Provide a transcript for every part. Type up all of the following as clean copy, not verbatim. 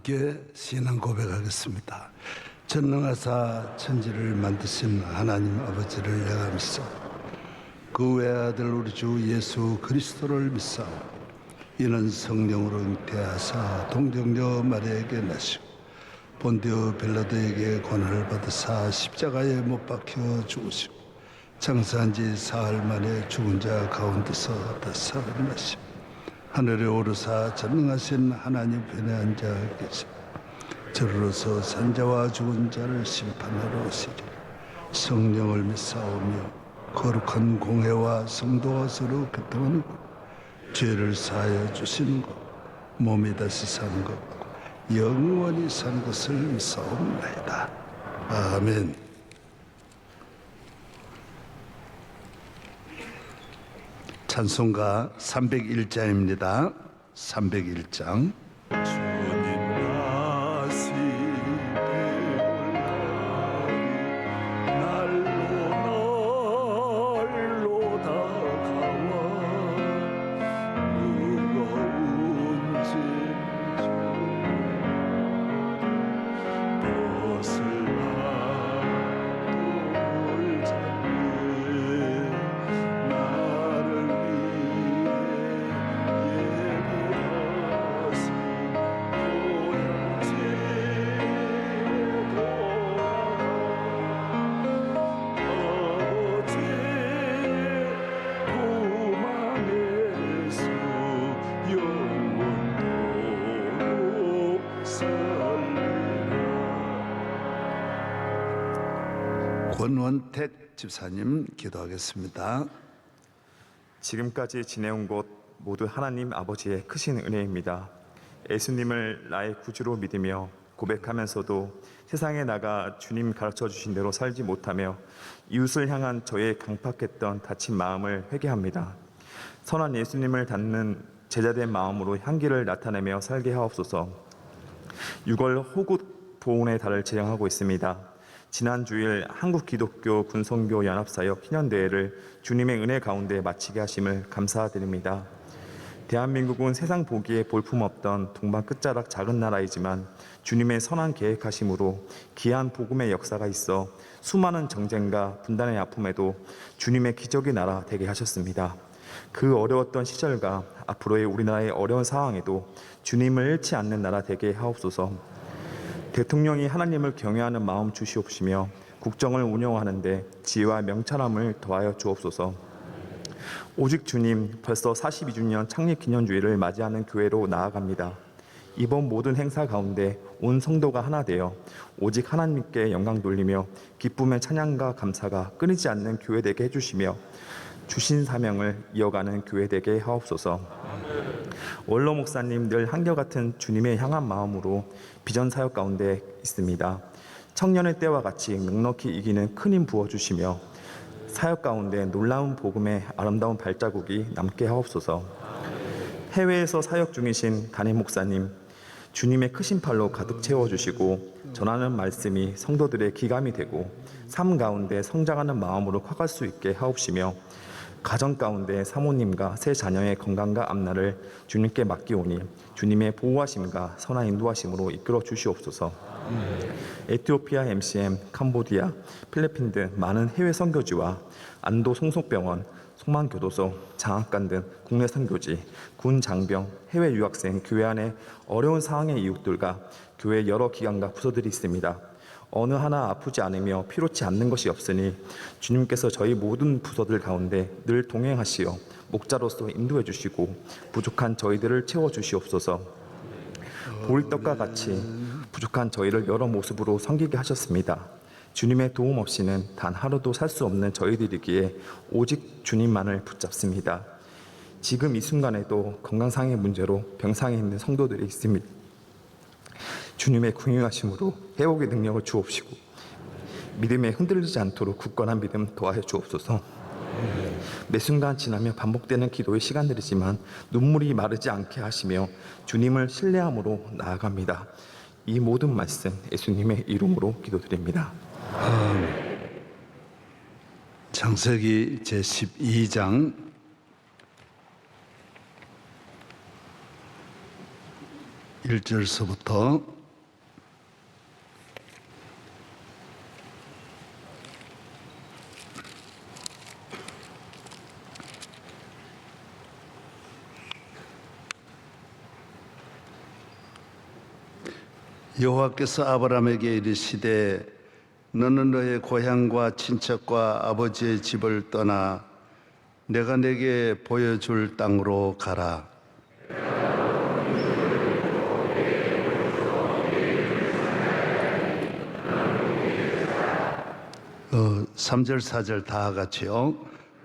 함께 신앙 고백하겠습니다. 전능하사 천지를 만드신 하나님 아버지를 내가 믿사오. 그 외아들 우리 주 예수 그리스도를 믿사오. 이는 성령으로 잉태하사 동정녀 마리아에게 나시고 본디오 빌라도에게 고난을 받으사 십자가에 못 박혀 죽으시고 장사한 지 사흘 만에 죽은 자 가운데서 다시 살아나시고 하늘에 오르사 전능하신 하나님 편에 앉아 계시고 저로서 산자와 죽은 자를 심판하러 오시리. 성령을 믿사오며 거룩한 공회와 성도와 서로 교통하는 것, 죄를 사하여 주시는 것, 몸이 다시 사는 것, 영원히 사는 것을 믿사옵나이다. 아멘. 찬송가 301장입니다. 301장. 권원택 집사님 기도하겠습니다. 지금까지 지내온 곳 모두 하나님 아버지의 크신 은혜입니다. 예수님을 나의 구주로 믿으며 고백하면서도 세상에 나가 주님 가르쳐 주신 대로 살지 못하며 이웃을 향한 저의 강팍했던 다친 마음을 회개합니다. 선한 예수님을 닮는 제자된 마음으로 향기를 나타내며 살게 하옵소서. 6월 호국 보훈의 달을 제정하고 있습니다. 지난 주일 한국기독교 군선교 연합사역 희년대회를 주님의 은혜 가운데 마치게 하심을 감사드립니다. 대한민국은 세상 보기에 볼품없던 동방 끝자락 작은 나라이지만 주님의 선한 계획하심으로 귀한 복음의 역사가 있어 수많은 정쟁과 분단의 아픔에도 주님의 기적의 나라 되게 하셨습니다. 그 어려웠던 시절과 앞으로의 우리나라의 어려운 상황에도 주님을 잃지 않는 나라 되게 하옵소서. 대통령이 하나님을 경외하는 마음 주시옵시며 국정을 운영하는데 지혜와 명철함을 더하여 주옵소서. 오직 주님, 벌써 42주년 창립기념주일을 맞이하는 교회로 나아갑니다. 이번 모든 행사 가운데 온 성도가 하나 되어 오직 하나님께 영광 돌리며 기쁨의 찬양과 감사가 끊이지 않는 교회 되게 해주시며 주신 사명을 이어가는 교회 되게 하옵소서. 원로 목사님 늘 한결같은 주님의 향한 마음으로 비전 사역 가운데 있습니다. 청년의 때와 같이 넉넉히 이기는 큰 힘 부어주시며 사역 가운데 놀라운 복음의 아름다운 발자국이 남게 하옵소서. 해외에서 사역 중이신 담임 목사님, 주님의 크신 팔로 가득 채워주시고 전하는 말씀이 성도들의 기감이 되고 삶 가운데 성장하는 마음으로 커갈 수 있게 하옵시며 가정 가운데 사모님과 세 자녀의 건강과 앞날을 주님께 맡기오니 주님의 보호하심과 선한 인도하심으로 이끌어 주시옵소서. 에티오피아 MCM, 캄보디아, 필리핀 등 많은 해외 선교지와 안도 송속병원, 송만교도소, 장학관 등 국내 선교지, 군 장병, 해외 유학생, 교회 안에 어려운 상황의 이웃들과 교회 여러 기관과 부서들이 있습니다. 어느 하나 아프지 않으며 필요치 않는 것이 없으니 주님께서 저희 모든 부서들 가운데 늘 동행하시어 목자로서 인도해 주시고 부족한 저희들을 채워 주시옵소서. 보리떡과 같이 부족한 저희를 여러 모습으로 섬기게 하셨습니다. 주님의 도움 없이는 단 하루도 살 수 없는 저희들이기에 오직 주님만을 붙잡습니다. 지금 이 순간에도 건강상의 문제로 병상에 있는 성도들이 있습니다. 주님의 궁유하심으로 회복의 능력을 주옵시고 믿음에 흔들리지 않도록 굳건한 믿음 더하여 주옵소서. 매 순간 지나며 반복되는 기도의 시간들이지만 눈물이 마르지 않게 하시며 주님을 신뢰함으로 나아갑니다. 이 모든 말씀 예수님의 이름으로 기도드립니다. 창세기 제12장 1절서부터 여호와께서 아브라함에게 이르시되 너는 너의 고향과 친척과 아버지의 집을 떠나 내가 내게 보여줄 땅으로 가라. 3절 4절 다 같이요.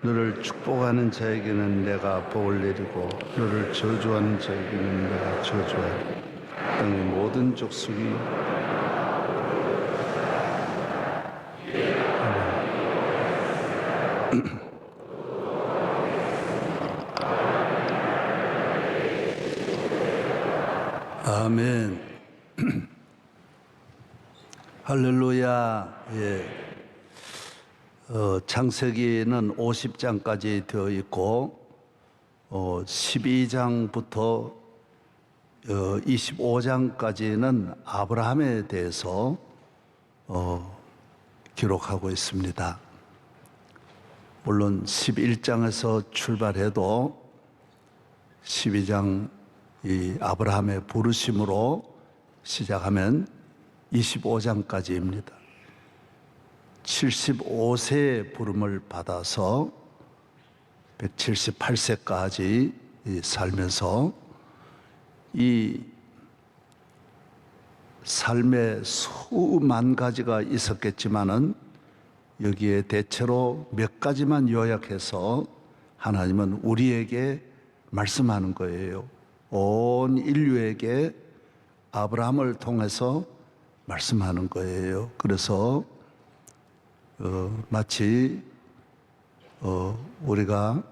너를 축복하는 자에게는 내가 복을 내리고 너를 저주하는 자에게는 내가 저주하리. 땅의 모든 족속이 아멘. 할렐루야. 예. 창세기는 50장까지 되어 있고 12장부터 25장까지는 아브라함에 대해서 기록하고 있습니다. 물론 11장에서 출발해도 12장 이 아브라함의 부르심으로 시작하면 25장까지입니다. 75세의 부름을 받아서 178세까지 살면서 이 삶의 수만 가지가 있었겠지만은 여기에 대체로 몇 가지만 요약해서 하나님은 우리에게 말씀하는 거예요. 온 인류에게 아브라함을 통해서 말씀하는 거예요. 그래서 마치 우리가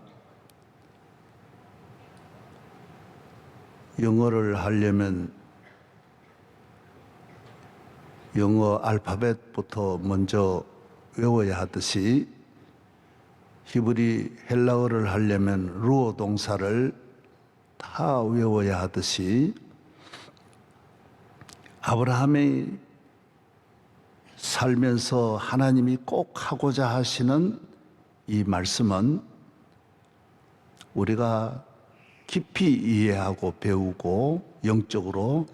영어를 하려면 영어 알파벳부터 먼저 외워야 하듯이 히브리 헬라어를 하려면 루어 동사를 다 외워야 하듯이 아브라함이 살면서 하나님이 꼭 하고자 하시는 이 말씀은 우리가 깊이 이해하고 배우고 영적으로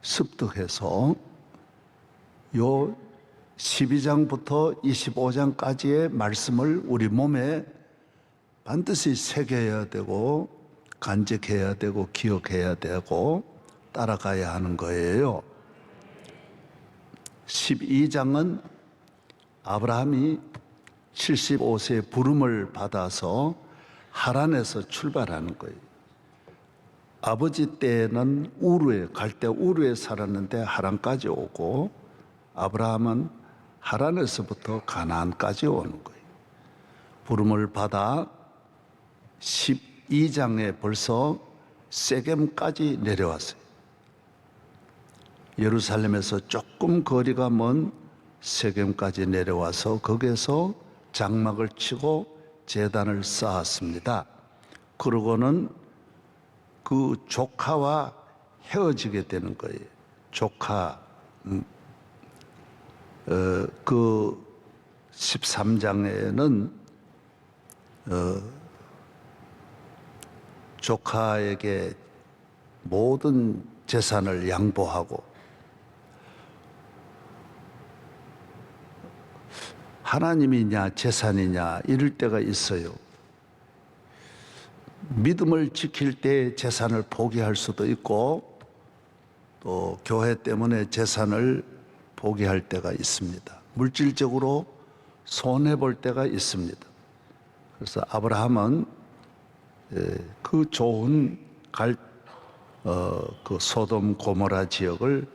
습득해서 요 12장부터 25장까지의 말씀을 우리 몸에 반드시 새겨야 되고 간직해야 되고 기억해야 되고 따라가야 하는 거예요. 12장은 아브라함이 75세의 부름을 받아서 하란에서 출발하는 거예요. 아버지 때는 우르에 갈대 우르에 살았는데 하란까지 오고 아브라함은 하란에서부터 가나안까지 오는 거예요. 부름을 받아 12장에 벌써 세겜까지 내려왔어요. 예루살렘에서 조금 거리가 먼 세겜까지 내려와서 거기에서 장막을 치고 제단을 쌓았습니다. 그러고는 그 조카와 헤어지게 되는 거예요. 조카 그 13장에는 조카에게 모든 재산을 양보하고 하나님이냐 재산이냐 이럴 때가 있어요. 믿음을 지킬 때 재산을 포기할 수도 있고 또 교회 때문에 재산을 포기할 때가 있습니다. 물질적으로 손해볼 때가 있습니다. 그래서 아브라함은 그 좋은 그 소돔 고모라 지역을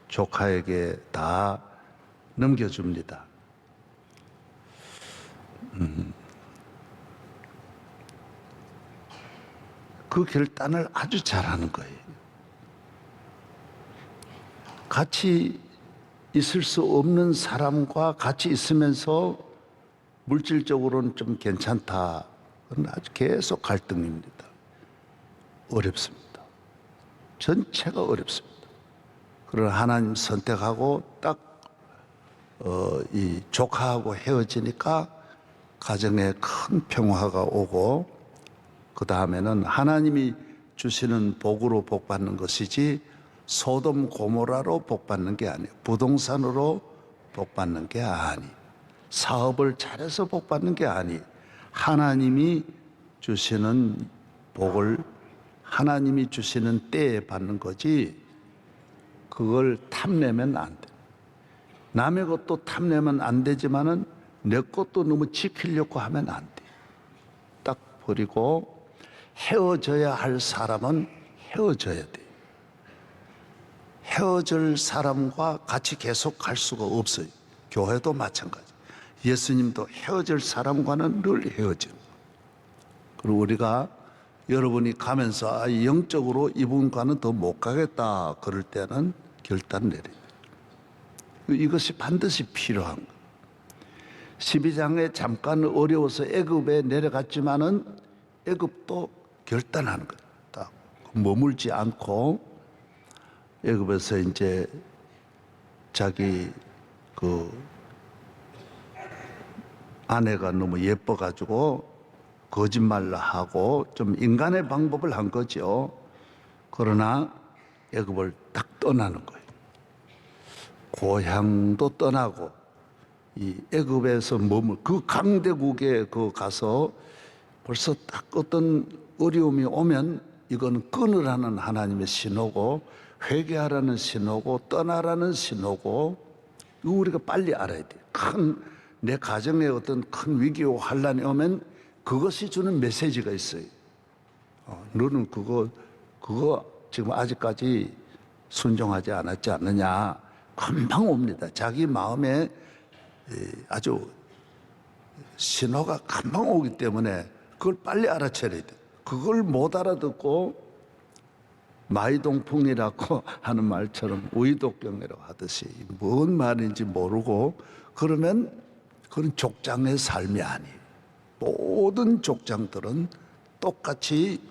조카에게 다 넘겨줍니다. 그 결단을 아주 잘하는 거예요. 같이 있을 수 없는 사람과 같이 있으면서 물질적으로는 좀 괜찮다. 그건 아주 계속 갈등입니다. 어렵습니다. 전체가 어렵습니다. 그러나 하나님 선택하고 딱 이 조카하고 헤어지니까 가정에 큰 평화가 오고, 그 다음에는 하나님이 주시는 복으로 복받는 것이지 소돔 고모라로 복받는 게 아니에요. 부동산으로 복받는 게 아니, 사업을 잘해서 복받는 게 아니, 하나님이 주시는 복을 하나님이 주시는 때에 받는 거지, 그걸 탐내면 안 돼. 남의 것도 탐내면 안 되지만은 내 것도 너무 지키려고 하면 안 돼. 딱 버리고 헤어져야 할 사람은 헤어져야 돼. 헤어질 사람과 같이 계속 갈 수가 없어요. 교회도 마찬가지. 예수님도 헤어질 사람과는 늘 헤어져. 그리고 우리가 여러분이 가면서 영적으로 이분과는 더 못 가겠다 그럴 때는 결단 내려요. 이것이 반드시 필요한 거예요. 12장에 잠깐 어려워서 애굽에 내려갔지만은 애굽도 결단하는 거예요. 딱 머물지 않고 애굽에서 이제 자기 그 아내가 너무 예뻐가지고 거짓말을 하고 좀 인간의 방법을 한 거죠. 그러나 애굽을 딱 떠나는 거예요. 고향도 떠나고 이 애굽에서 머물 그 강대국에 그 가서 벌써 딱 어떤 어려움이 오면 이건 끊으라는 하나님의 신호고, 회개하라는 신호고, 떠나라는 신호고, 이거 우리가 빨리 알아야 돼요. 내 가정에 어떤 큰 위기와 환란이 오면 그것이 주는 메시지가 있어요. 너는 그거 지금 아직까지 순종하지 않았지 않느냐. 금방 옵니다. 자기 마음에 아주 신호가 금방 오기 때문에 그걸 빨리 알아차려야 돼. 그걸 못 알아듣고 마이동풍이라고 하는 말처럼 우이독경이라고 하듯이 뭔 말인지 모르고 그러면 그건 족장의 삶이 아니에요. 모든 족장들은 똑같이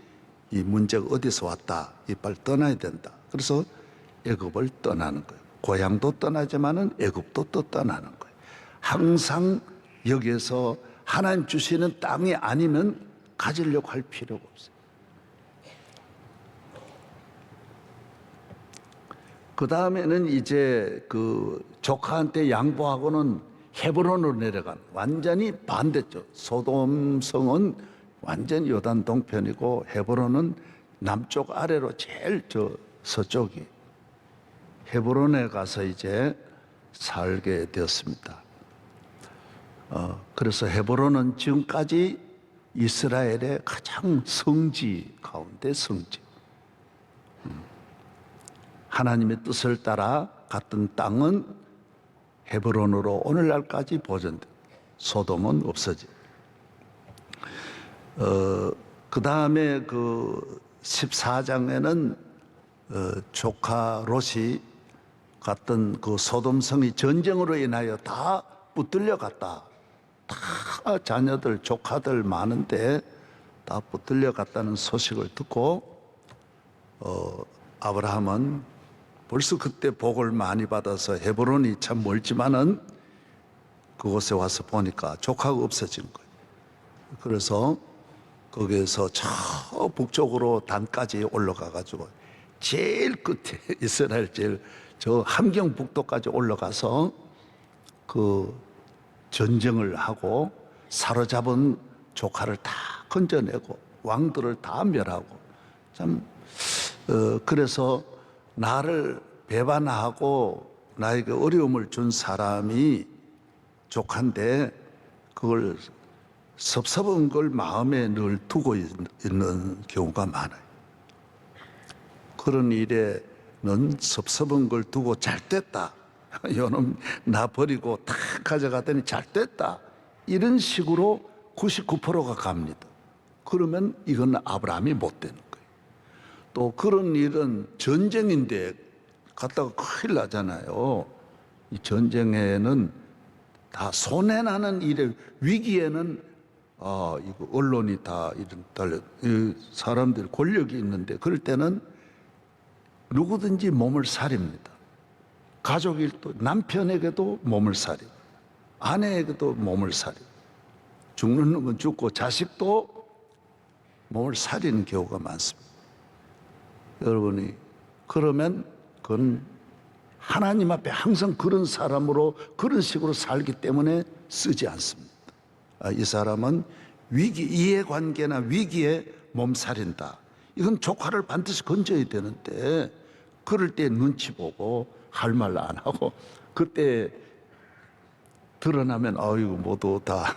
이 문제가 어디서 왔다, 이빨 떠나야 된다. 그래서 애굽을 떠나는 거예요. 고향도 떠나지만은 애굽도 또 떠나는 거예요. 항상 여기에서 하나님 주시는 땅이 아니면 가지려고 할 필요가 없어요. 그 다음에는 이제 그 조카한테 양보하고는 헤브론으로 내려간, 완전히 반대쪽. 소돔성은 완전 요단 동편이고 헤브론은 남쪽 아래로 제일 서쪽이. 헤브론에 가서 이제 살게 되었습니다. 그래서 헤브론은 지금까지 이스라엘의 가장 성지 가운데 성지. 하나님의 뜻을 따라 갔던 땅은 헤브론으로 오늘날까지 보존돼. 소돔은 없어져. 그 다음에 그 14장에는 조카 롯이 갔던 그 소돔성이 전쟁으로 인하여 다 붙들려 갔다. 다 자녀들, 조카들 많은데 다 붙들려 갔다는 소식을 듣고 아브라함은 벌써 그때 복을 많이 받아서 헤브론이 참 멀지만은 그곳에 와서 보니까 조카가 없어진 거예요. 그래서 거기에서 저 북쪽으로 단까지 올라가 가지고 제일 끝에 이스라엘 제일 저 함경북도까지 올라가서 그 전쟁을 하고 사로잡은 조카를 다 건져내고 왕들을 다 멸하고 참 그래서 나를 배반하고 나에게 어려움을 준 사람이 조카인데 그걸 섭섭한 걸 마음에 늘 두고 있는 경우가 많아요. 그런 일에는 섭섭한 걸 두고 잘 됐다. 요놈 나 버리고 다 가져가더니 잘 됐다. 이런 식으로 99%가 갑니다. 그러면 이건 아브라함이 못 되는 거예요. 또 그런 일은 전쟁인데 갔다가 큰일 나잖아요. 이 전쟁에는 다 손해나는 일에 위기에는 이거 언론이 다 이런 사람들 권력이 있는데 그럴 때는 누구든지 몸을 사립니다. 가족일도 남편에게도 몸을 사립, 아내에게도 몸을 사립. 죽는 놈은 죽고 자식도 몸을 사리는 경우가 많습니다. 여러분이 그러면 그건 하나님 앞에 항상 그런 사람으로 그런 식으로 살기 때문에 쓰지 않습니다. 이 사람은 이해관계나 위기에 몸살인다. 이건 조카를 반드시 건져야 되는데 그럴 때 눈치 보고 할 말 안 하고 그때 드러나면 아이고 모두 다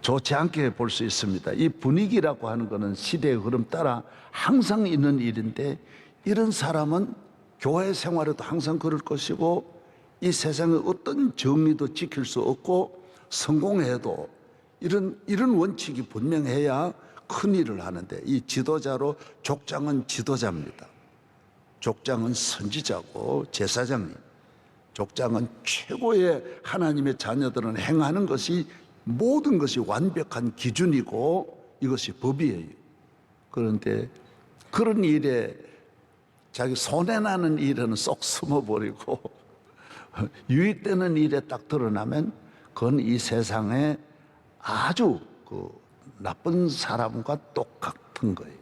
좋지 않게 볼 수 있습니다. 이 분위기라고 하는 것은 시대의 흐름 따라 항상 있는 일인데 이런 사람은 교회 생활에도 항상 그럴 것이고 이 세상의 어떤 정리도 지킬 수 없고 성공해도 이런 원칙이 분명해야 큰 일을 하는데 이 지도자로 족장은 지도자입니다. 족장은 선지자고 제사장님, 족장은 최고의 하나님의 자녀들은 행하는 것이 모든 것이 완벽한 기준이고 이것이 법이에요. 그런데 그런 일에 자기 손해나는 일에는 쏙 숨어버리고 유익되는 일에 딱 드러나면 그건 이 세상에 아주 나쁜 사람과 똑같은 거예요.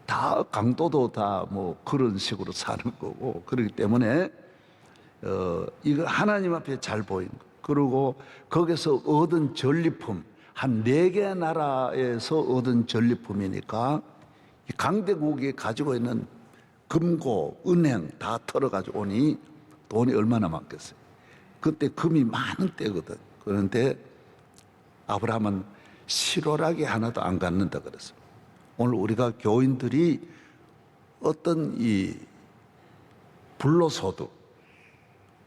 다 강도도 다 뭐 그런 식으로 사는 거고 그렇기 때문에 이거 하나님 앞에 잘 보인 거. 그리고 거기서 얻은 전리품 한 4개 나라에서 얻은 전리품이니까 강대국이 가지고 있는 금고, 은행 다 털어가지고 오니 돈이 얼마나 많겠어요. 그때 금이 많은 때거든. 그런데 아브라함은 실오라기 하나도 안 갖는다 그랬어요. 오늘 우리가 교인들이 어떤 이 불로소득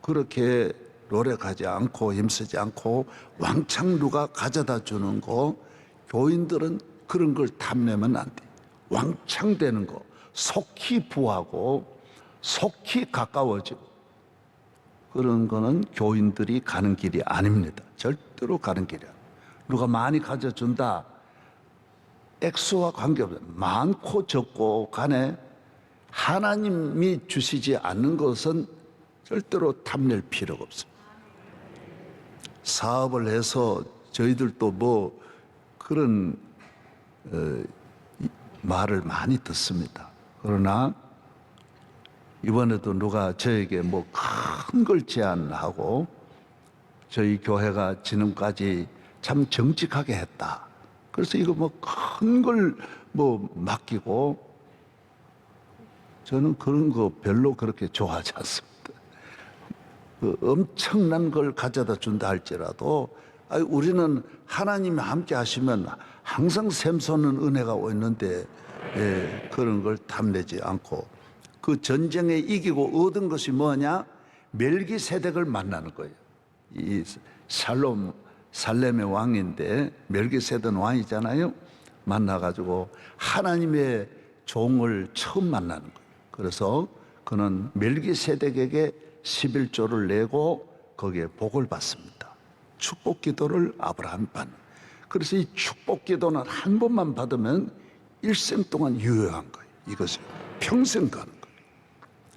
그렇게 노력하지 않고 힘쓰지 않고 왕창 누가 가져다 주는 거 교인들은 그런 걸 탐내면 안 돼. 왕창 되는 거 속히 부하고 속히 가까워지고 그런 거는 교인들이 가는 길이 아닙니다. 절대로 가는 길이 아닙니다. 누가 많이 가져준다 액수와 관계없어요. 많고 적고 간에 하나님이 주시지 않는 것은 절대로 탐낼 필요가 없습니다. 사업을 해서 저희들도 뭐 그런 말을 많이 듣습니다. 그러나 이번에도 누가 저에게 뭐 큰 걸 제안하고 저희 교회가 지금까지 참 정직하게 했다. 그래서 이거 뭐 큰 걸 뭐 맡기고 저는 그런 거 별로 그렇게 좋아하지 않습니다. 그 엄청난 걸 가져다 준다 할지라도 우리는 하나님이 함께 하시면 항상 샘솟는 은혜가 있는데 그런 걸 탐내지 않고 그 전쟁에 이기고 얻은 것이 뭐냐? 멜기세덱을 만나는 거예요. 이 살렘의 왕인데 멜기세덱 왕이잖아요. 만나가지고 하나님의 종을 처음 만나는 거예요. 그래서 그는 멜기세덱에게 11조를 내고 거기에 복을 받습니다. 축복 기도를 아브라함이 받는. 그래서 이 축복 기도는 한 번만 받으면 일생 동안 유효한 거예요. 이것이 평생 가는 거예요.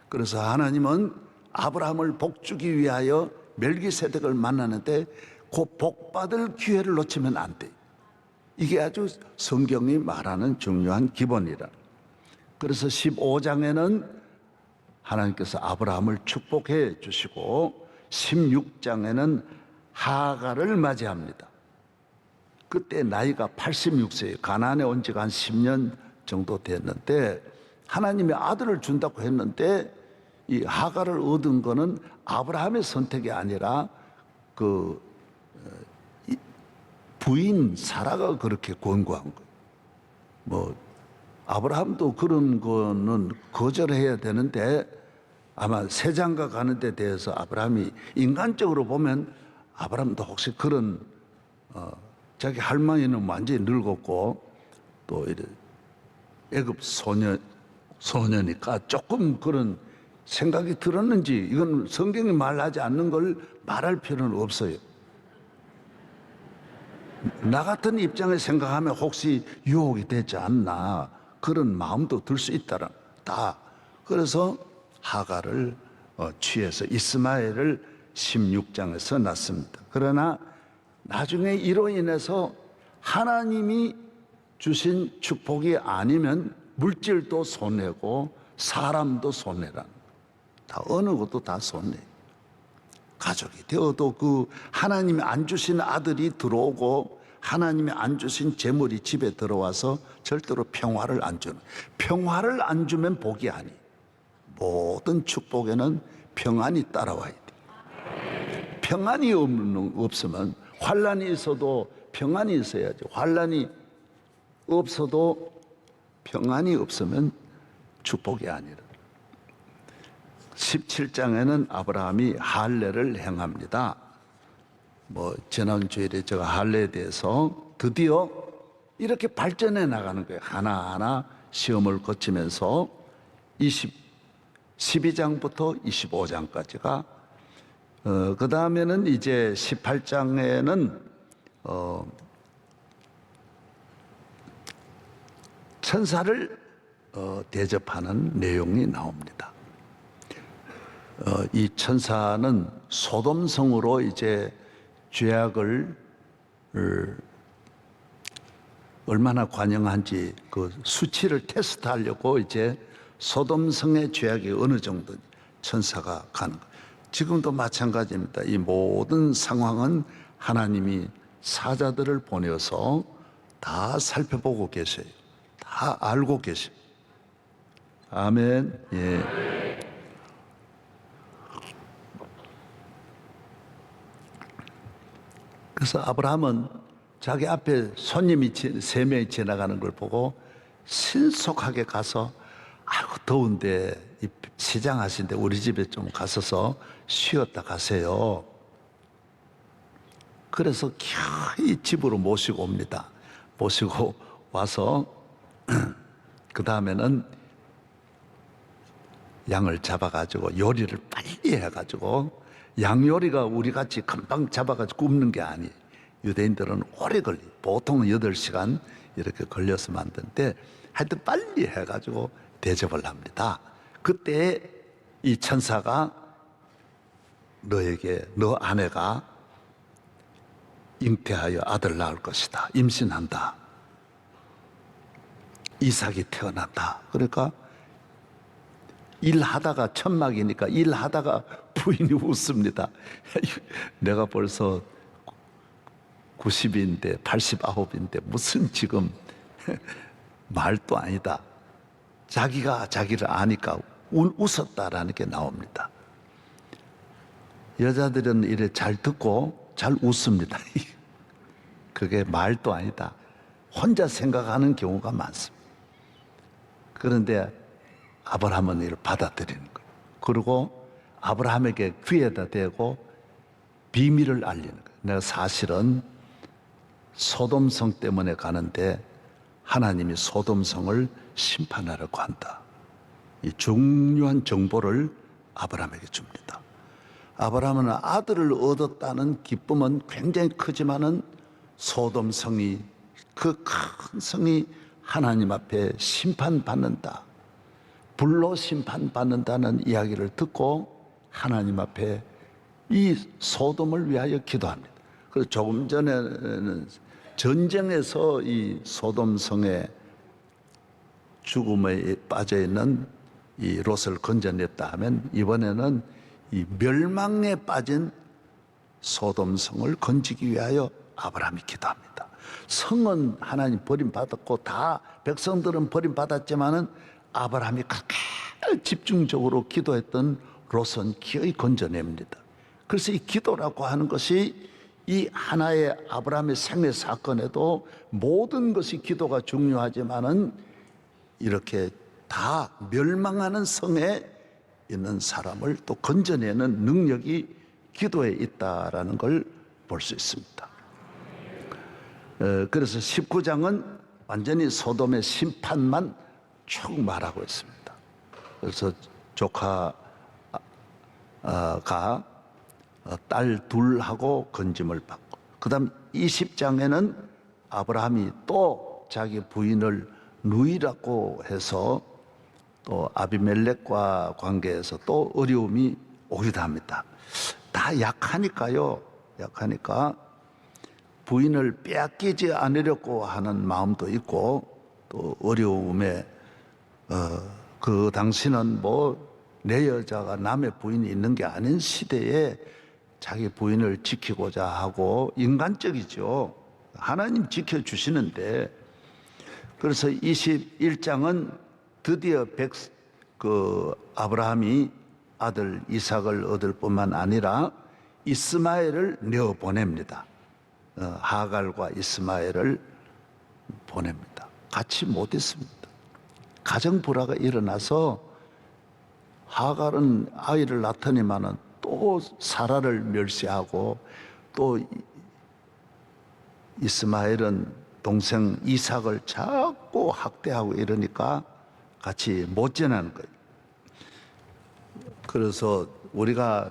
그래서 하나님은 아브라함을 복주기 위하여 멜기세덱을 만나는데 그 복받을 기회를 놓치면 안 돼요. 이게 아주 성경이 말하는 중요한 기본이라. 그래서 15장에는 하나님께서 아브라함을 축복해 주시고 16장에는 하갈을 맞이합니다. 그때 나이가 86세예요. 가나안에 온 지가 한 10년 정도 됐는데 하나님의 아들을 준다고 했는데 이 하갈을 얻은 거는 아브라함의 선택이 아니라 그 부인 사라가 그렇게 권고한 거예요. 뭐 아브라함도 그런 거는 거절해야 되는데 아마 세장가 가는 데 대해서 아브라함이 인간적으로 보면 아브라함도 혹시 그런 자기 할머니는 완전히 늙었고 또 이래 애굽 소년이니까 조금 그런 생각이 들었는지 이건 성경이 말하지 않는 걸 말할 필요는 없어요. 나 같은 입장에 생각하면 혹시 유혹이 되지 않나 그런 마음도 들 수 있다라. 없다. 그래서 하가를 취해서 이스마엘을 16장에서 낳습니다. 그러나 나중에 이로 인해서 하나님이 주신 축복이 아니면 물질도 손해고 사람도 손해라는, 다 어느 것도 다 손해. 가족이 되어도 그 하나님이 안 주신 아들이 들어오고 하나님이 안 주신 재물이 집에 들어와서 절대로 평화를 안 주는, 평화를 안 주면 복이 아니. 모든 축복에는 평안이 따라와야 돼. 평안이 없으면, 환란이 있어도 평안이 있어야지. 환란이 없어도 평안이 없으면 축복이 아니라. 17장에는 아브라함이 할례를 행합니다. 지난주일에 제가 할례에 대해서 드디어 이렇게 발전해 나가는 거예요. 하나하나 시험을 거치면서 12장부터 25장까지가, 그 다음에는 이제 18장에는 천사를 대접하는 내용이 나옵니다. 이 천사는 소돔성으로 이제 죄악을 얼마나 관영한지 그 수치를 테스트하려고 이제 소돔성의 죄악이 어느 정도 천사가 가는 거예요. 지금도 마찬가지입니다. 이 모든 상황은 하나님이 사자들을 보내어서 다 살펴보고 계세요. 다 알고 계세요. 아멘. 예. 그래서 아브라함은 자기 앞에 손님이 3명이 지나가는 걸 보고 신속하게 가서, 아이고 더운데 시장 하신데 우리 집에 좀 가서서 쉬었다 가세요. 그래서 겨우 집으로 모시고 옵니다. 모시고 와서 그 다음에는 양을 잡아가지고 요리를 빨리 해가지고, 양 요리가 우리같이 금방 잡아가지고 굽는 게 아니에요. 유대인들은 오래 걸려요. 보통 8시간 이렇게 걸려서 만드는데 하여튼 빨리 해가지고 대접을 합니다. 그때 이 천사가 너 아내가 잉태하여 아들 낳을 것이다. 임신한다. 이삭이 태어난다. 그러니까 일하다가, 천막이니까 일하다가 부인이 웃습니다. 내가 벌써 90인데 89인데 무슨 지금 말도 아니다. 자기가 자기를 아니까 웃었다라는 게 나옵니다. 여자들은 이래 잘 듣고 잘 웃습니다. 그게 말도 아니다. 혼자 생각하는 경우가 많습니다. 그런데 아브라함은 이를 받아들이는 거예요. 그리고 아브라함에게 귀에다 대고 비밀을 알리는 거예요. 내가 사실은 소돔성 때문에 가는데 하나님이 소돔성을 심판하려고 한다. 이 중요한 정보를 아브라함에게 줍니다. 아브라함은 아들을 얻었다는 기쁨은 굉장히 크지만은 소돔성이, 그 큰 성이 하나님 앞에 심판받는다, 불로 심판받는다는 이야기를 듣고 하나님 앞에 이 소돔을 위하여 기도합니다. 그래서 조금 전에는 전쟁에서 이 소돔성의 죽음에 빠져 있는 이 롯을 건져냈다 하면, 이번에는 이 멸망에 빠진 소돔성을 건지기 위하여 아브라함이 기도합니다. 성은 하나님 버림받았고 다 백성들은 버림받았지만은 아브라함이 그렇게 집중적으로 기도했던 롯은 기어이 건져냅니다. 그래서 이 기도라고 하는 것이 이 하나의 아브라함의 생애 사건에도 모든 것이 기도가 중요하지만은 이렇게 다 멸망하는 성에 있는 사람을 또 건져내는 능력이 기도에 있다라는 걸 볼 수 있습니다. 그래서 19장은 완전히 소돔의 심판만 쭉 말하고 있습니다. 그래서 조카가 딸 둘하고 건짐을 받고, 그 다음 20장에는 아브라함이 또 자기 부인을 누이라고 해서 또 아비멜렉과 관계에서 또 어려움이 오기도 합니다. 다 약하니까요. 약하니까 부인을 빼앗기지 않으려고 하는 마음도 있고 또 어려움에 그 당시는 뭐 내 여자가 남의 부인이 있는 게 아닌 시대에 자기 부인을 지키고자 하고 인간적이죠. 하나님 지켜주시는데 그래서 21장은 드디어 아브라함이 아들 이삭을 얻을 뿐만 아니라 이스마엘을 내어 보냅니다. 하갈과 이스마엘을 보냅니다. 같이 못 있습니다. 가정 불화가 일어나서 하갈은 아이를 낳더니만은 또 사라를 멸시하고 또 이스마엘은 동생 이삭을 자꾸 학대하고 이러니까 같이 못 지내는 거예요. 그래서 우리가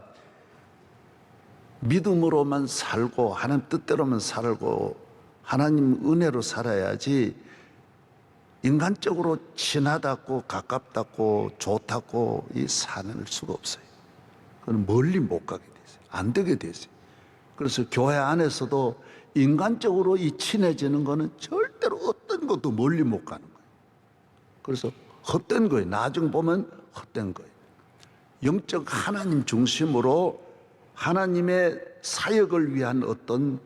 믿음으로만 살고 하나님 뜻대로만 살고 하나님 은혜로 살아야지 인간적으로 친하다고 가깝다고 좋다고 이 사는 수가 없어요. 그건 멀리 못 가게 되세요. 안 되게 되세요. 그래서 교회 안에서도 인간적으로 이 친해지는 거는 절대로 어떤 것도 멀리 못 가는 거예요. 그래서 헛된 거예요. 나중 보면 헛된 거예요. 영적 하나님 중심으로 하나님의 사역을 위한 어떤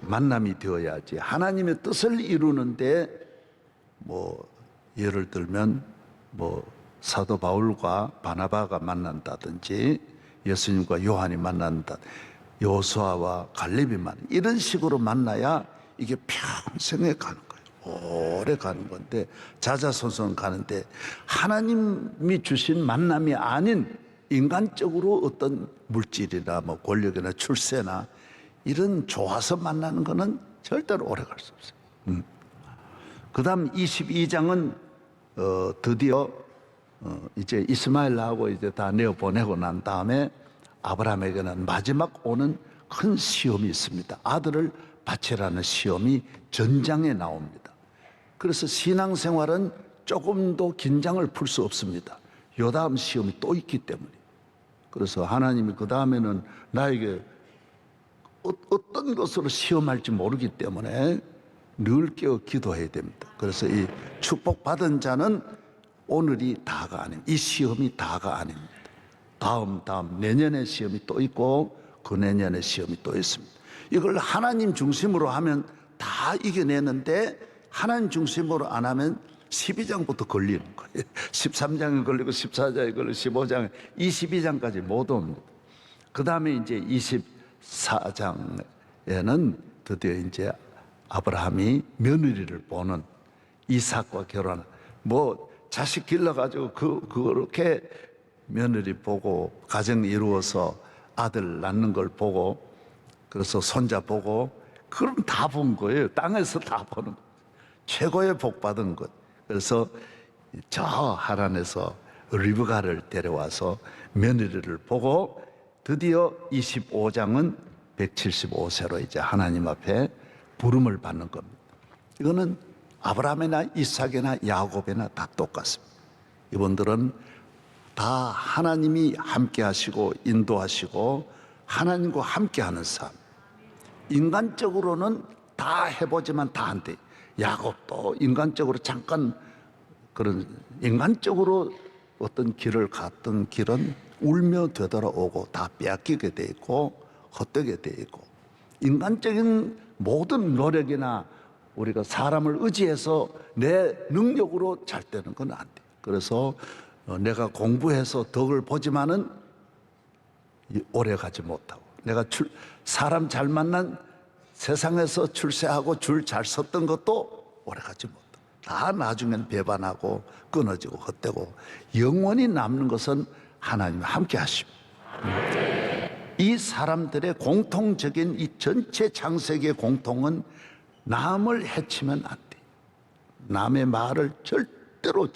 만남이 되어야지. 하나님의 뜻을 이루는데 뭐 예를 들면 뭐 사도 바울과 바나바가 만난다든지 예수님과 요한이 만난다, 여호수아와 갈렙이 이런 식으로 만나야 이게 평생에 가는 거예요. 오래 가는 건데 자자손손 가는데 하나님이 주신 만남이 아닌 인간적으로 어떤 물질이나 뭐 권력이나 출세나 이런 좋아서 만나는 거는 절대로 오래 갈 수 없어요. 그 다음 22장은 드디어 이제 이스마엘하고 이제 다 내어보내고 난 다음에 아브라함에게는 마지막 오는 큰 시험이 있습니다. 아들을 바치라는 시험이 전장에 나옵니다. 그래서 신앙생활은 조금도 긴장을 풀 수 없습니다. 요 다음 시험이 또 있기 때문에. 그래서 하나님이 그 다음에는 나에게 어떤 것으로 시험할지 모르기 때문에 늘 깨어 기도해야 됩니다. 그래서 이 축복받은 자는 오늘이 다가 아닙니다. 이 시험이 다가 아닙니다. 다음 내년의 시험이 또 있고 그 내년의 시험이 또 있습니다. 이걸 하나님 중심으로 하면 다 이겨내는데 하나님 중심으로 안 하면 12장부터 걸리는 거예요. 13장에 걸리고 14장에 걸리고 15장에 22장까지 못 옵니다. 그 다음에 이제 24장에는 드디어 이제 아브라함이 며느리를 보는 이삭과 결혼, 뭐 자식 길러가지고 그렇게 며느리 보고 가정 이루어서 아들 낳는 걸 보고 그래서 손자 보고 그럼 다 본 거예요. 땅에서 다 보는 거예요. 최고의 복 받은 것. 그래서 저 하란에서 리브가를 데려와서 며느리를 보고 드디어 25장은 175세로 이제 하나님 앞에 부름을 받는 겁니다. 이거는 아브라함이나 이삭이나 야곱이나 다 똑같습니다. 이분들은 다 하나님이 함께 하시고 인도하시고 하나님과 함께 하는 삶. 인간적으로는 다 해보지만 다 안 돼. 야곱도 인간적으로 잠깐 그런 인간적으로 어떤 길을 갔던 길은 울며 되돌아오고 다 빼앗기게 돼 있고 헛되게 돼 있고 인간적인 모든 노력이나 우리가 사람을 의지해서 내 능력으로 잘 되는 건 안 돼. 그래서 내가 공부해서 덕을 보지만은 오래 가지 못하고 내가 사람 잘 만난 세상에서 출세하고 줄 잘 섰던 것도 오래 가지 못하고 다 나중에는 배반하고 끊어지고 헛되고 영원히 남는 것은 하나님이 함께 하십니다. 이 사람들의 공통적인 이 전체 창세기의 공통은 남을 해치면 안 돼. 남의 말을 절대로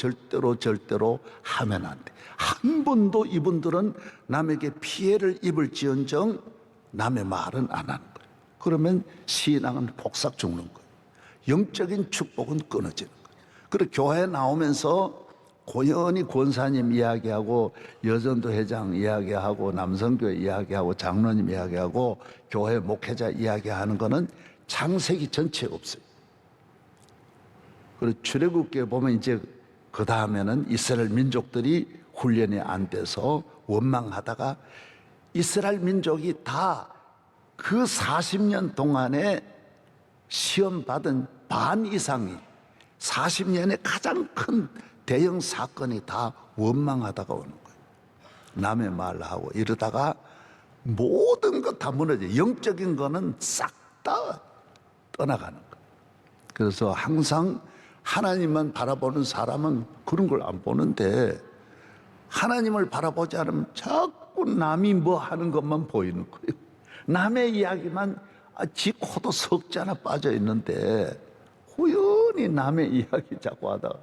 하면 안 돼. 한 번도 이분들은 남에게 피해를 입을지언정 남의 말은 안 하는 거예요. 그러면 신앙은 폭삭 죽는 거예요. 영적인 축복은 끊어지는 거예요. 그리고 교회에 나오면서 고연히 권사님 이야기하고 여전도 회장 이야기하고 남성교회 이야기하고 장로님 이야기하고 교회 목회자 이야기하는 거는 창세기 전체에 없어요. 그리고 출애굽기에 보면 이제 그 다음에는 이스라엘 민족들이 훈련이 안 돼서 원망하다가 이스라엘 민족이 다 그 40년 동안에 시험 받은 반 이상이 40년의 가장 큰 대형 사건이 다 원망하다가 오는 거예요. 남의 말을 하고 이러다가 모든 것 다 무너져요. 영적인 거는 싹 다 떠나가는 거예요. 그래서 항상 하나님만 바라보는 사람은 그런 걸 안 보는데 하나님을 바라보지 않으면 자꾸 남이 뭐 하는 것만 보이는 거예요. 남의 이야기만 지 코도 석지 하나 빠져 있는데 우연히 남의 이야기 자꾸 하다가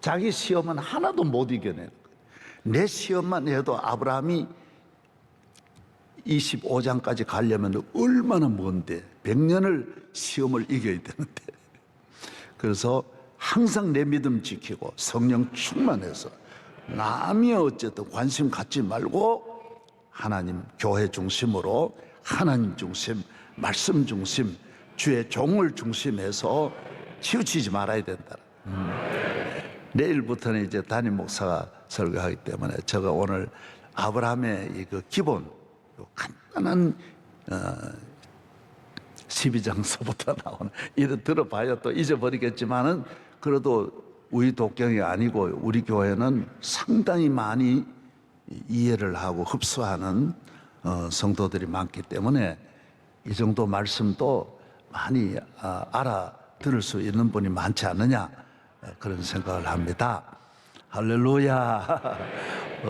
자기 시험은 하나도 못 이겨내는 거예요. 내 시험만 해도 아브라함이 25장까지 가려면 얼마나 먼데 100년을 시험을 이겨야 되는데 그래서 항상 내 믿음 지키고 성령 충만해서 남이 어쨌든 관심 갖지 말고 하나님 교회 중심으로 하나님 중심, 말씀 중심, 주의 종을 중심해서 치우치지 말아야 된다. 내일부터는 이제 담임 목사가 설교하기 때문에 제가 오늘 아브라함의 그 기본 간단한 12장서부터 나오는 이를 들어봐야 또 잊어버리겠지만은 그래도 우리 독경이 아니고 우리 교회는 상당히 많이 이해를 하고 흡수하는 성도들이 많기 때문에 이 정도 말씀도 많이 알아들을 수 있는 분이 많지 않느냐 그런 생각을 합니다. 할렐루야.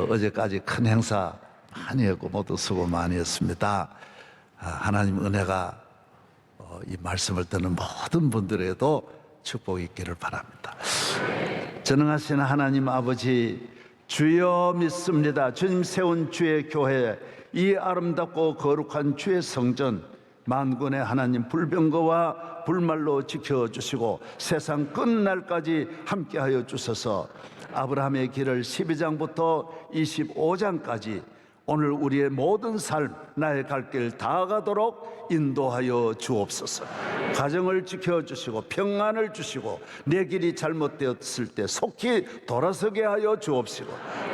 어제까지 큰 행사 많이 했고 모두 수고 많이 했습니다. 하나님 은혜가 이 말씀을 듣는 모든 분들에도 축복이 있기를 바랍니다. 전능하신 하나님 아버지 주여 믿습니다. 주님 세운 주의 교회 이 아름답고 거룩한 주의 성전 만군의 하나님 불병거와 불말로 지켜주시고 세상 끝날까지 함께하여 주셔서 아브라함의 길을 12장부터 25장까지 오늘 우리의 모든 삶 나의 갈 길 다 가도록 인도하여 주옵소서. 가정을 지켜주시고 평안을 주시고 내 길이 잘못되었을 때 속히 돌아서게 하여 주옵시고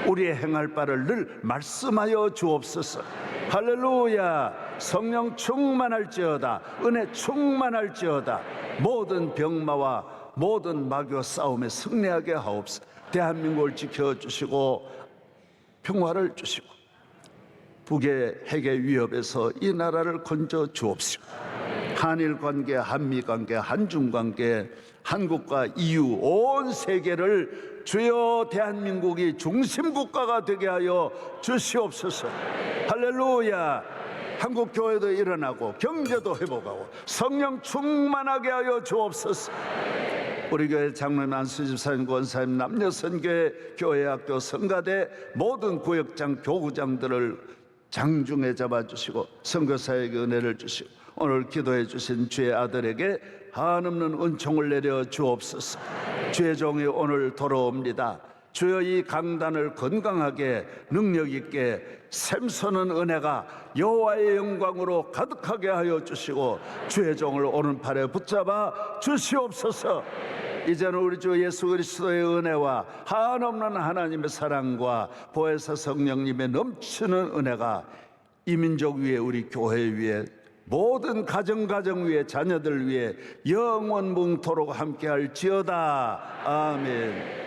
우리의 행할 바를 늘 말씀하여 주옵소서. 할렐루야. 성령 충만할지어다 은혜 충만할지어다 모든 병마와 모든 마귀와 싸움에 승리하게 하옵소서. 대한민국을 지켜주시고 평화를 주시고 북의 핵의 위협에서 이 나라를 건져 주옵시고 한일 관계, 한미 관계, 한중 관계, 한국과 EU 온 세계를 주여 대한민국이 중심 국가가 되게 하여 주시옵소서. 할렐루야. 한국 교회도 일어나고 경제도 회복하고 성령 충만하게 하여 주옵소서. 우리 교회 장로님, 안수집사님, 권사님, 남녀선교회, 교회학교, 성가대 모든 구역장, 교구장들을 장중에 잡아주시고 선교사에게 은혜를 주시고 오늘 기도해 주신 주의 아들에게 한없는 은총을 내려 주옵소서. 주의 종이 오늘 돌아옵니다. 주여 이 강단을 건강하게 능력 있게 샘솟는 은혜가 여호와의 영광으로 가득하게 하여 주시고 주의 종을 오른팔에 붙잡아 주시옵소서. 이제는 우리 주 예수 그리스도의 은혜와 한없는 하나님의 사랑과 보혜사 성령님의 넘치는 은혜가 이 민족 위에 우리 교회 위에 모든 가정 위에 자녀들 위에 영원 뭉토록 함께할지어다. 아멘.